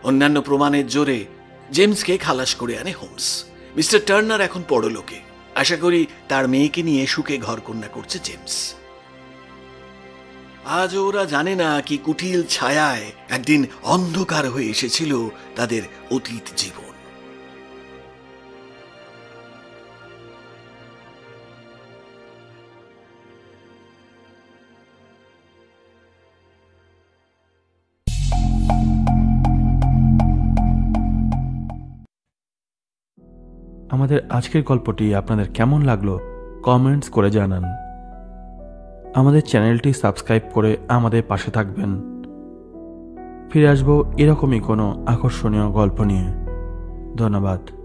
অন্যান্য প্রমাণের জোরে জেমসকে খালাস করে আনে হোমস। মিস্টার টার্নার এখন পরলোকে। আশা করি তার মেয়েকে নিয়ে সুখে ঘরকন্যা করছে জেমস। আজ ওরা জানে না কি কুটিল ছায়ায় একদিন অন্ধকার হয়ে এসেছিল তাদের অতীত জীবন। আমাদের আজকের গল্পটি আপনাদের কেমন লাগলো কমেন্টস করে জানান। আমাদের চ্যানেলটি সাবস্ক্রাইব করে আমাদের পাশে থাকবেন। ফিরে আসবো এরকমই কোনো আকর্ষণীয় গল্প নিয়ে। ধন্যবাদ।